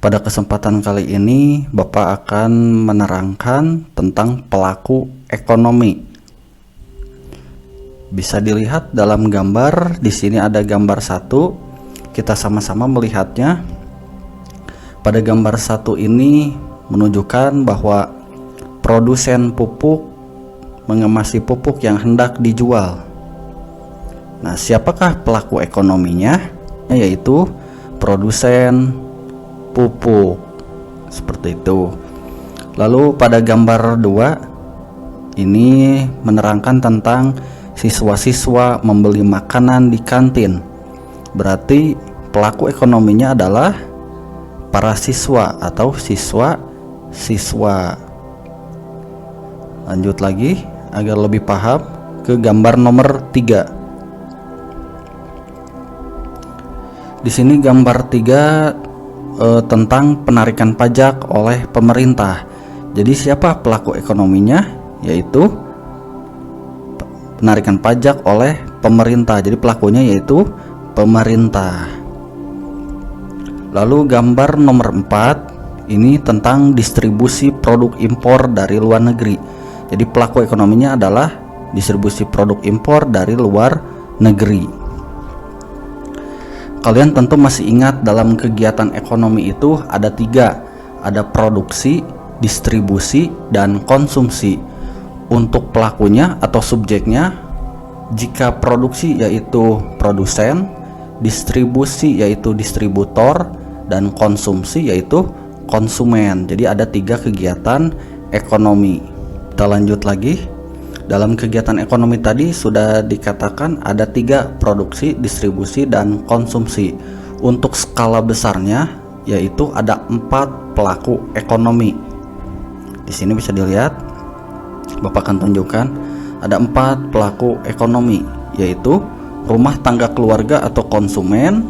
Pada kesempatan kali ini, Bapak akan menerangkan tentang pelaku ekonomi. Bisa dilihat dalam gambar, di sini ada gambar satu. Kita sama-sama melihatnya. Pada gambar satu ini menunjukkan bahwa produsen pupuk mengemasi pupuk yang hendak dijual. Nah, siapakah pelaku ekonominya? Yaitu produsen pupuk, seperti itu. Lalu pada gambar 2 ini menerangkan tentang siswa-siswa membeli makanan di kantin. Berarti pelaku ekonominya adalah para siswa atau siswa-siswa. Lanjut lagi agar lebih paham ke gambar nomor 3. Di sini gambar 3 tentang penarikan pajak oleh pemerintah. Jadi siapa pelaku ekonominya? Yaitu penarikan pajak oleh pemerintah. Jadi pelakunya yaitu pemerintah. Lalu gambar nomor 4 ini tentang distribusi produk impor dari luar negeri. Jadi pelaku ekonominya adalah distribusi produk impor dari luar negeri. Kalian tentu masih ingat dalam kegiatan ekonomi itu ada 3, ada produksi, distribusi, dan konsumsi. Untuk pelakunya atau subjeknya, jika produksi yaitu produsen, distribusi yaitu distributor, dan konsumsi yaitu konsumen. Jadi ada 3 kegiatan ekonomi. Kita lanjut lagi. Dalam kegiatan ekonomi tadi sudah dikatakan ada 3, produksi, distribusi, dan konsumsi. Untuk skala besarnya yaitu ada 4 pelaku ekonomi. Di sini bisa dilihat, Bapak akan tunjukkan ada 4 pelaku ekonomi, yaitu rumah tangga keluarga atau konsumen,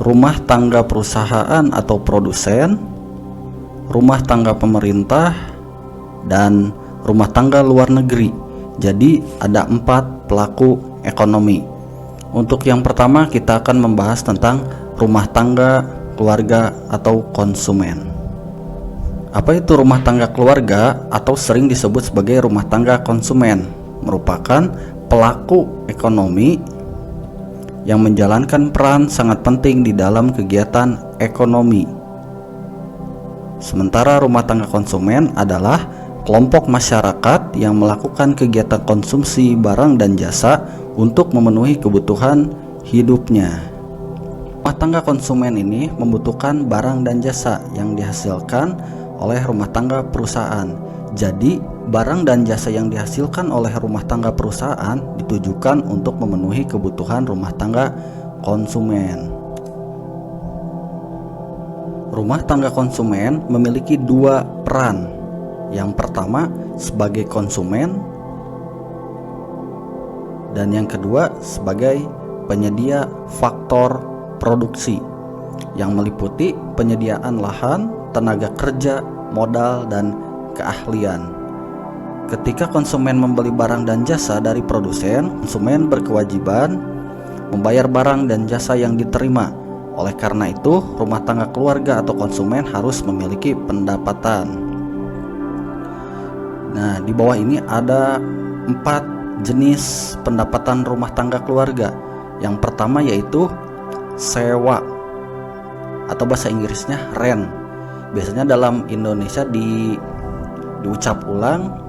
rumah tangga perusahaan atau produsen, rumah tangga pemerintah, dan rumah tangga luar negeri. Jadi ada 4 pelaku ekonomi. Untuk yang pertama kita akan membahas tentang rumah tangga keluarga atau konsumen. Apa itu rumah tangga keluarga atau sering disebut sebagai rumah tangga konsumen? Merupakan pelaku ekonomi yang menjalankan peran sangat penting di dalam kegiatan ekonomi. Sementara rumah tangga konsumen adalah kelompok masyarakat yang melakukan kegiatan konsumsi barang dan jasa untuk memenuhi kebutuhan hidupnya. Rumah tangga konsumen ini membutuhkan barang dan jasa yang dihasilkan oleh rumah tangga perusahaan. Jadi, barang dan jasa yang dihasilkan oleh rumah tangga perusahaan ditujukan untuk memenuhi kebutuhan rumah tangga konsumen. Rumah tangga konsumen memiliki 2 peran. Yang pertama sebagai konsumen, dan yang kedua sebagai penyedia faktor produksi yang meliputi penyediaan lahan, tenaga kerja, modal, dan keahlian. Ketika konsumen membeli barang dan jasa dari produsen, konsumen berkewajiban membayar barang dan jasa yang diterima. Oleh karena itu, rumah tangga keluarga atau konsumen harus memiliki pendapatan. Nah, di bawah ini ada 4 jenis pendapatan rumah tangga keluarga. Yang pertama yaitu sewa atau bahasa Inggrisnya rent. Biasanya dalam Indonesia diucap ulang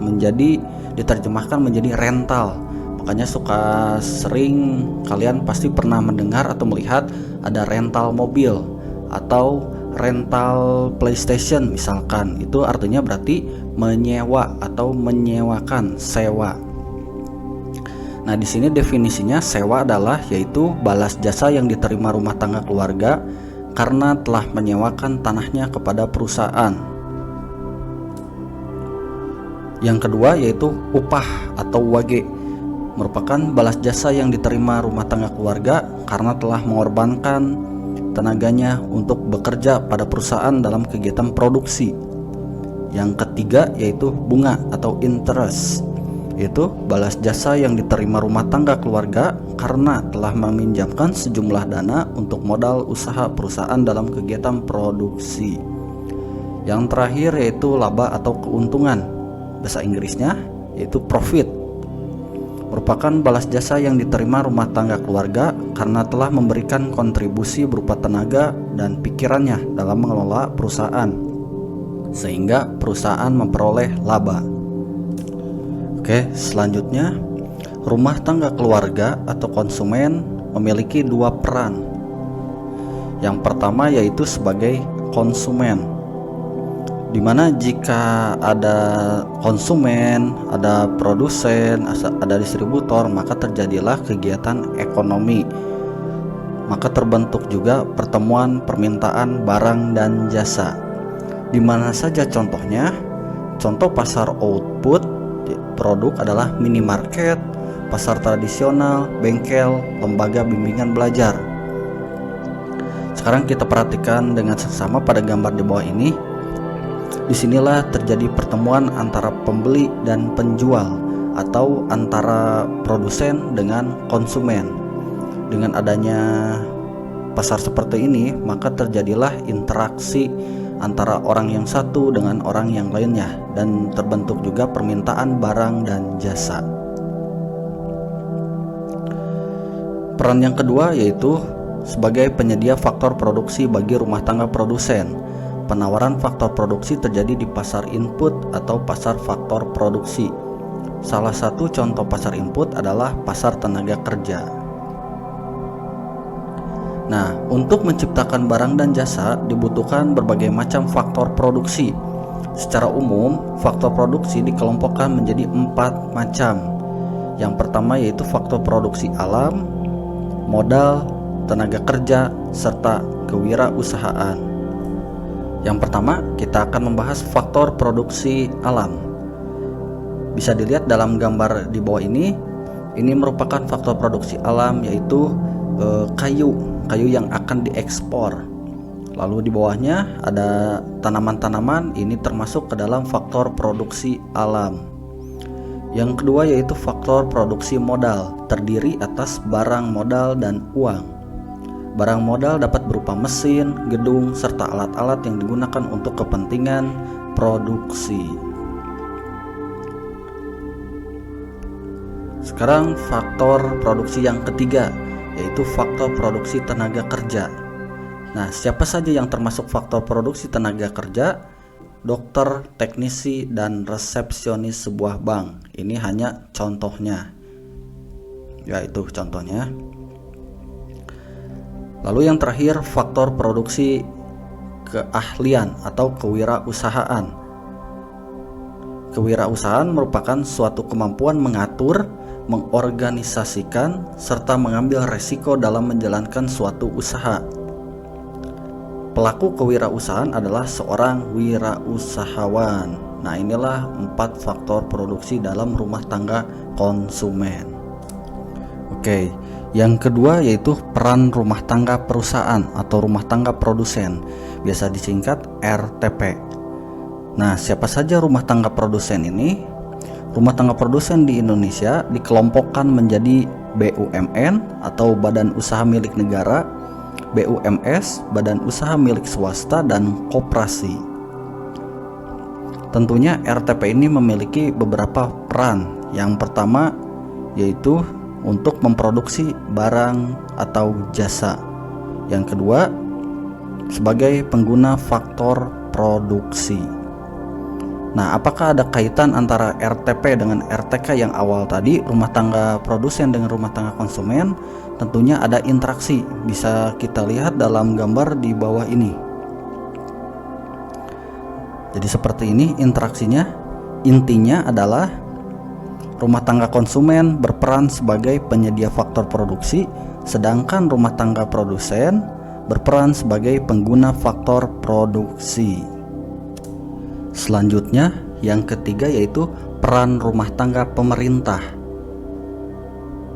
diterjemahkan menjadi rental. Makanya suka sering kalian pasti pernah mendengar atau melihat ada rental mobil atau rental PlayStation misalkan. Itu artinya berarti menyewa atau menyewakan, sewa. Nah, di sini definisinya sewa adalah yaitu balas jasa yang diterima rumah tangga keluarga karena telah menyewakan tanahnya kepada perusahaan. Yang kedua yaitu upah atau wage, merupakan balas jasa yang diterima rumah tangga keluarga karena telah mengorbankan tenaganya untuk bekerja pada perusahaan dalam kegiatan produksi. Yang ketiga yaitu bunga atau interest, yaitu balas jasa yang diterima rumah tangga keluarga karena telah meminjamkan sejumlah dana untuk modal usaha perusahaan dalam kegiatan produksi. Yang terakhir yaitu laba atau keuntungan, bahasa Inggrisnya yaitu profit, merupakan balas jasa yang diterima rumah tangga keluarga karena telah memberikan kontribusi berupa tenaga dan pikirannya dalam mengelola perusahaan, sehingga perusahaan memperoleh laba. Oke, selanjutnya, rumah tangga keluarga atau konsumen memiliki dua peran. Yang pertama yaitu sebagai konsumen, di mana jika ada konsumen, ada produsen, ada distributor, maka terjadilah kegiatan ekonomi. Maka terbentuk juga pertemuan permintaan barang dan jasa. Di mana saja contohnya? Contoh pasar output produk adalah minimarket, pasar tradisional, bengkel, lembaga bimbingan belajar. Sekarang kita perhatikan dengan seksama pada gambar di bawah ini. Disinilah terjadi pertemuan antara pembeli dan penjual atau antara produsen dengan konsumen. Dengan adanya pasar seperti ini, maka terjadilah interaksi antara orang yang satu dengan orang yang lainnya dan terbentuk juga permintaan barang dan jasa. Peran yang kedua yaitu sebagai penyedia faktor produksi bagi rumah tangga produsen. Penawaran faktor produksi terjadi di pasar input atau pasar faktor produksi. Salah satu contoh pasar input adalah pasar tenaga kerja. Nah, untuk menciptakan barang dan jasa dibutuhkan berbagai macam faktor produksi. Secara umum, faktor produksi dikelompokkan menjadi 4 macam. Yang pertama yaitu faktor produksi alam, modal, tenaga kerja, serta kewirausahaan. Yang pertama, kita akan membahas faktor produksi alam. Bisa dilihat dalam gambar di bawah ini. Ini merupakan faktor produksi alam yaitu kayu yang akan diekspor. Lalu di bawahnya ada tanaman-tanaman, ini termasuk ke dalam faktor produksi alam. Yang kedua yaitu faktor produksi modal, terdiri atas barang modal dan uang. Barang modal dapat berupa mesin, gedung, serta alat-alat yang digunakan untuk kepentingan produksi. Sekarang faktor produksi yang ketiga, yaitu faktor produksi tenaga kerja. Nah, siapa saja yang termasuk faktor produksi tenaga kerja? Dokter, teknisi, dan resepsionis sebuah bank. Ini hanya contohnya. Yaitu contohnya. Lalu yang terakhir, faktor produksi keahlian atau kewirausahaan. Kewirausahaan merupakan suatu kemampuan mengatur, mengorganisasikan, serta mengambil resiko dalam menjalankan suatu usaha. Pelaku kewirausahaan adalah seorang wirausahawan. Nah, inilah 4 faktor produksi dalam rumah tangga konsumen. Oke. Yang kedua yaitu peran rumah tangga perusahaan atau rumah tangga produsen, biasa disingkat RTP. Nah, siapa saja rumah tangga produsen ini? Rumah tangga produsen di Indonesia dikelompokkan menjadi BUMN atau Badan Usaha Milik Negara, BUMS, Badan Usaha Milik Swasta, dan Koperasi. Tentunya RTP ini memiliki beberapa peran. Yang pertama yaitu untuk memproduksi barang atau jasa. Yang kedua, sebagai pengguna faktor produksi. Nah, apakah ada kaitan antara RTP dengan RTK yang awal tadi, rumah tangga produsen dengan rumah tangga konsumen? Tentunya ada interaksi, bisa kita lihat dalam gambar di bawah ini. Jadi seperti ini interaksinya. Intinya adalah rumah tangga konsumen berperan sebagai penyedia faktor produksi, sedangkan rumah tangga produsen berperan sebagai pengguna faktor produksi. Selanjutnya, yang ketiga yaitu peran rumah tangga pemerintah.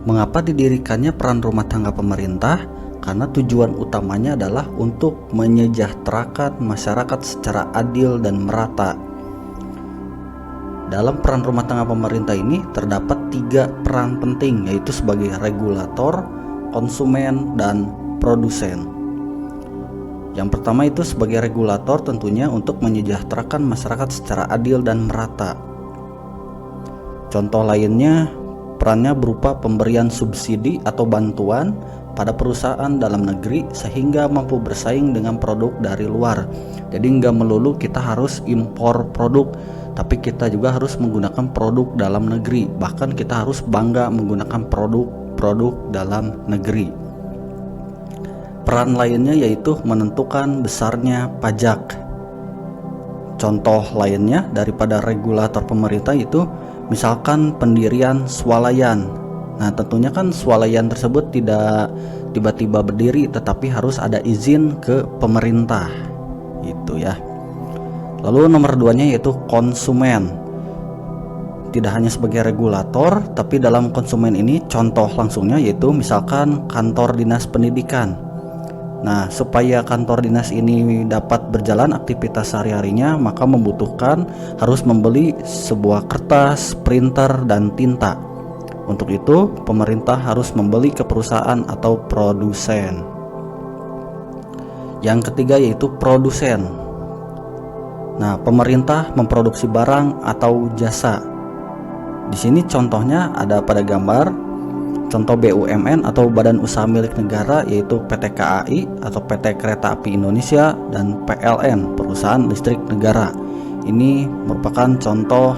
Mengapa didirikannya peran rumah tangga pemerintah? Karena tujuan utamanya adalah untuk menyejahterakan masyarakat secara adil dan merata. Dalam peran rumah tangga pemerintah ini terdapat 3 peran penting, yaitu sebagai regulator, konsumen, dan produsen. Yang pertama itu sebagai regulator tentunya untuk menyejahterakan masyarakat secara adil dan merata. Contoh lainnya, perannya berupa pemberian subsidi atau bantuan pada perusahaan dalam negeri sehingga mampu bersaing dengan produk dari luar. Jadi nggak melulu kita harus impor produk, tapi kita juga harus menggunakan produk dalam negeri. Bahkan kita harus bangga menggunakan produk dalam negeri. Peran lainnya yaitu menentukan besarnya pajak. Contoh lainnya daripada regulator pemerintah itu misalkan pendirian swalayan. Nah, tentunya kan swalayan tersebut tidak tiba-tiba berdiri, tetapi harus ada izin ke pemerintah. Gitu ya. Lalu nomor 2-nya yaitu konsumen. Tidak hanya sebagai regulator, tapi dalam konsumen ini contoh langsungnya yaitu misalkan kantor dinas pendidikan. Nah, supaya kantor dinas ini dapat berjalan aktivitas sehari-harinya, maka membutuhkan harus membeli sebuah kertas, printer, dan tinta. Untuk itu, pemerintah harus membeli ke perusahaan atau produsen. Yang ketiga yaitu produsen. Nah, pemerintah memproduksi barang atau jasa. Di sini contohnya ada pada gambar. Contoh BUMN atau Badan Usaha Milik Negara yaitu PT KAI atau PT Kereta Api Indonesia dan PLN, Perusahaan Listrik Negara. Ini merupakan contoh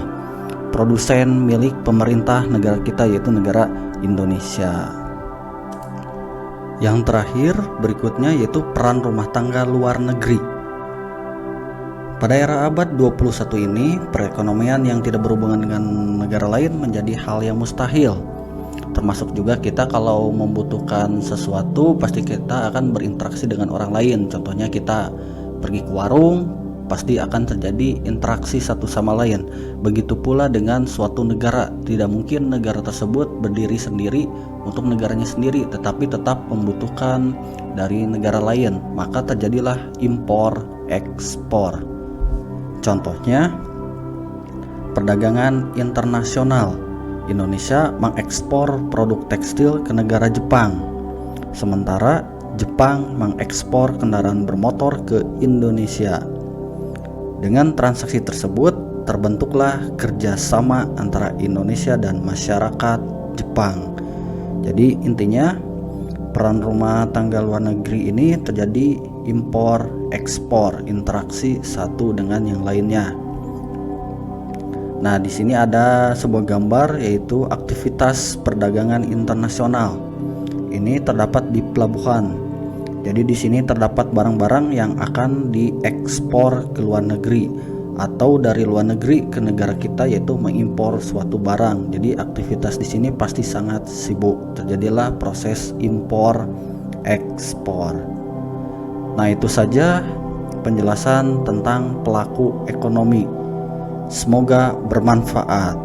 produsen milik pemerintah negara kita yaitu negara Indonesia. Yang terakhir berikutnya yaitu peran rumah tangga luar negeri. Pada era abad 21 ini, perekonomian yang tidak berhubungan dengan negara lain menjadi hal yang mustahil. Termasuk juga kita kalau membutuhkan sesuatu pasti kita akan berinteraksi dengan orang lain. Contohnya kita pergi ke warung, pasti akan terjadi interaksi satu sama lain. Begitu pula dengan suatu negara. Tidak mungkin negara tersebut berdiri sendiri untuk negaranya sendiri, tetapi tetap membutuhkan dari negara lain. Maka terjadilah impor ekspor. Contohnya perdagangan internasional. Indonesia mengekspor produk tekstil ke negara Jepang, sementara Jepang mengekspor kendaraan bermotor ke Indonesia. Dengan transaksi tersebut terbentuklah kerjasama antara Indonesia dan masyarakat Jepang. Jadi intinya peran rumah tangga luar negeri ini terjadi impor ekspor, interaksi satu dengan yang lainnya. Nah, di sini ada sebuah gambar yaitu aktivitas perdagangan internasional. Ini terdapat di pelabuhan. Jadi di sini terdapat barang-barang yang akan diekspor ke luar negeri atau dari luar negeri ke negara kita yaitu mengimpor suatu barang. Jadi aktivitas di sini pasti sangat sibuk. Terjadilah proses impor ekspor. Nah, itu saja penjelasan tentang pelaku ekonomi. Semoga bermanfaat.